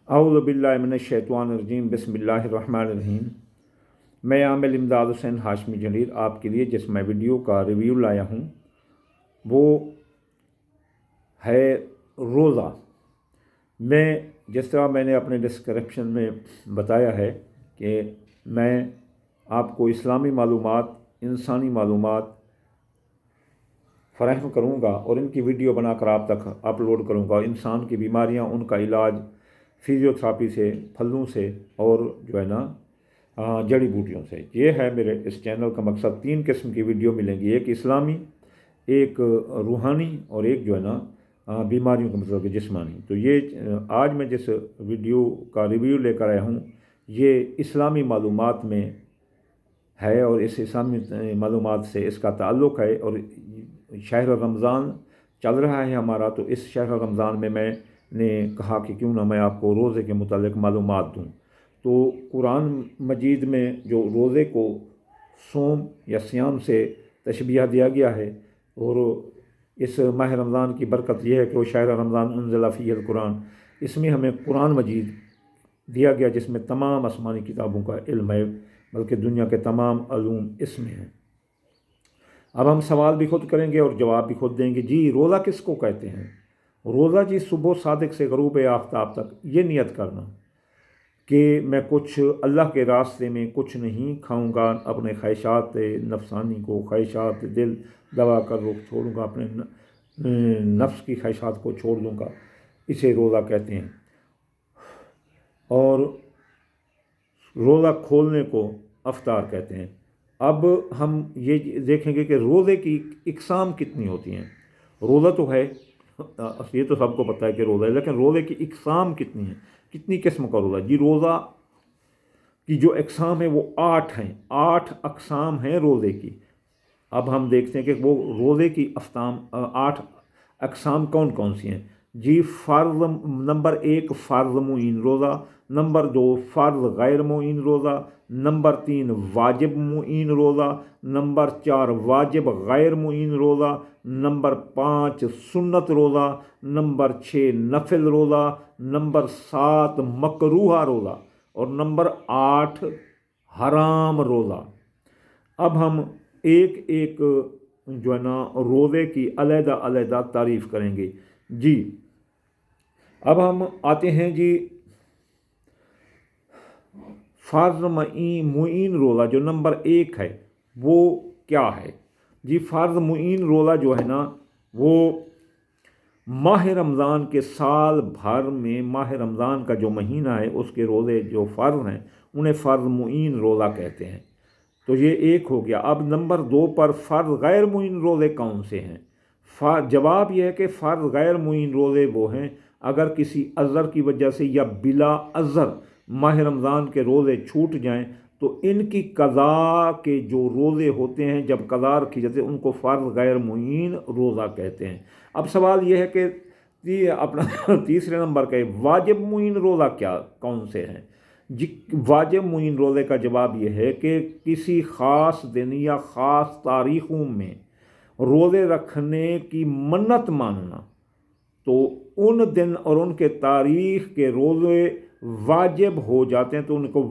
اعوذ باللہ من الشیطان الرجیم بسم اللہ الرحمن الرحیم۔ میں عامل امداد حسین ہاشمی جلیل آپ کے لیے جس میں ویڈیو کا ریویو لایا ہوں وہ ہے روزہ۔ میں جس طرح میں نے اپنے ڈسکرپشن میں بتایا ہے کہ میں آپ کو اسلامی معلومات، انسانی معلومات فراہم کروں گا اور ان کی ویڈیو بنا کر آپ تک اپلوڈ کروں گا۔ انسان کی بیماریاں، ان کا علاج فزیو تھراپی سے، پھلوں سے اور جو ہے نا جڑی بوٹیوں سے، یہ ہے میرے اس چینل کا مقصد۔ 3 قسم کی ویڈیو ملیں گی، ایک اسلامی، ایک روحانی اور ایک جو ہے نا بیماریوں کا مطلب کہ جسمانی۔ تو یہ آج میں جس ویڈیو کا ریویو لے کر آیا ہوں یہ اسلامی معلومات میں ہے اور اس اسلامی معلومات سے اس کا تعلق ہے۔ اور شہر رمضان چل رہا ہے ہمارا، تو اس شہر رمضان میں نے کہا کہ کیوں نہ میں آپ کو روزے کے متعلق معلومات دوں۔ تو قرآن مجید میں جو روزے کو صوم یا صیام سے تشبیہ دیا گیا ہے، اور اس ماہ رمضان کی برکت یہ ہے کہ وہ شہر رمضان انزل فیہ القرآن، اس میں ہمیں قرآن مجید دیا گیا جس میں تمام آسمانی کتابوں کا علم ہے، بلکہ دنیا کے تمام علوم اس میں ہیں۔ اب ہم سوال بھی خود کریں گے اور جواب بھی خود دیں گے۔ جی روزہ کس کو کہتے ہیں؟ روزہ جی صبح صادق سے غروب آفتاب تک یہ نیت کرنا کہ میں کچھ اللہ کے راستے میں کچھ نہیں کھاؤں گا، اپنے خواہشات نفسانی کو، خواہشات دل دبا کر چھوڑوں گا، اپنے نفس کی خواہشات کو چھوڑ دوں گا، اسے روزہ کہتے ہیں۔ اور روزہ کھولنے کو افطار کہتے ہیں۔ اب ہم یہ دیکھیں گے کہ روزے کی اقسام کتنی ہوتی ہیں۔ روزہ تو ہے، یہ تو سب کو پتہ ہے کہ روزہ ہے، لیکن روزے کی اقسام کتنی ہیں، کتنی قسم کا روزہ؟ جی روزہ کی جو اقسام ہیں وہ 8 ہیں، 8 اقسام ہیں روزے کی۔ اب ہم دیکھتے ہیں کہ وہ روزے کی 8 اقسام کون کون سی ہیں۔ جی فرض نمبر 1 فرض معین روزہ، نمبر 2 فرض غیر معین روزہ، نمبر 3 واجب معین روزہ، نمبر 4 واجب غیر معین روزہ، نمبر 5 سنت روزہ، نمبر 6 نفل روزہ، نمبر 7 مکروہ روزہ اور نمبر 8 حرام روزہ۔ اب ہم ایک ایک جو ہے نا روزے کی علیحدہ علیحدہ تعریف کریں گے۔ جی اب ہم آتے ہیں جی فرض معین روزہ جو نمبر 1 ہے وہ کیا ہے؟ جی فرض معین روزہ جو ہے نا وہ ماہ رمضان کے سال بھر میں ماہ رمضان کا جو مہینہ ہے اس کے روزے جو فرض ہیں انہیں فرض معین روزہ کہتے ہیں۔ تو یہ ایک ہو گیا۔ اب نمبر 2 پر فرض غیر معین روزے کون سے ہیں؟ جواب یہ ہے کہ فرض غیر معین روزے وہ ہیں اگر کسی عذر کی وجہ سے یا بلا عذر ماہ رمضان کے روزے چھوٹ جائیں تو ان کی قضا کے جو روزے ہوتے ہیں جب قضا رکھی جاتی ہے ان کو فرض غیر معین روزہ کہتے ہیں۔ اب سوال یہ ہے کہ اپنا تیسرے نمبر کا واجب معین روزہ کون سے ہیں؟ جی واجب معین روزے کا جواب یہ ہے کہ کسی خاص دن یا خاص تاریخوں میں روزے رکھنے کی منت ماننا، تو ان دن اور ان کے تاریخ کے روزے واجب ہو جاتے ہیں۔ تو ان کو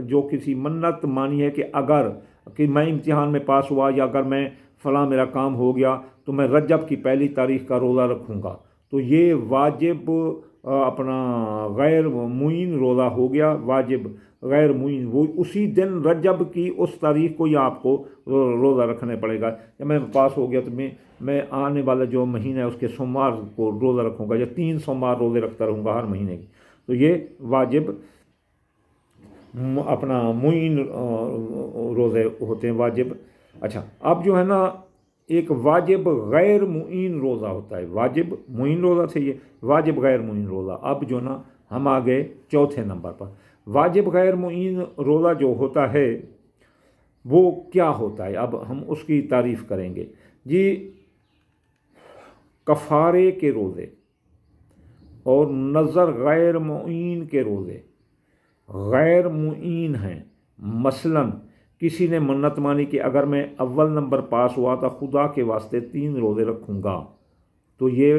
جو کسی منت مانی ہے کہ اگر کہ میں امتحان میں پاس ہوا یا اگر میں فلاں میرا کام ہو گیا تو میں رجب کی پہلی تاریخ کا روزہ رکھوں گا، تو یہ واجب اپنا غیر معین روزہ ہو گیا۔ واجب غیر معین وہ اسی دن رجب کی اس تاریخ کو ہی آپ کو روزہ رکھنے پڑے گا۔ جب میں پاس ہو گیا تو میں آنے والا جو مہینہ ہے اس کے سوموار کو روزہ رکھوں گا یا 3 سوموار روزے رکھتا رہوں گا ہر مہینے کی۔ تو یہ واجب اپنا معین روزے ہوتے ہیں واجب۔ اچھا اب جو ہے نا ایک واجب غیر معین روزہ ہوتا ہے۔ واجب معین روزہ سے یہ واجب غیر معین روزہ۔ اب جو نا ہم آ گئے چوتھے نمبر پر۔ واجب غیر معین روزہ جو ہوتا ہے وہ کیا ہوتا ہے؟ اب ہم اس کی تعریف کریں گے۔ جی کفارے کے روزے اور نظر غیر معین کے روزے غیر معین ہیں۔ مثلاً کسی نے منت مانی کہ اگر میں اول نمبر پاس ہوا تو خدا کے واسطے 3 روزے رکھوں گا، تو یہ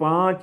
5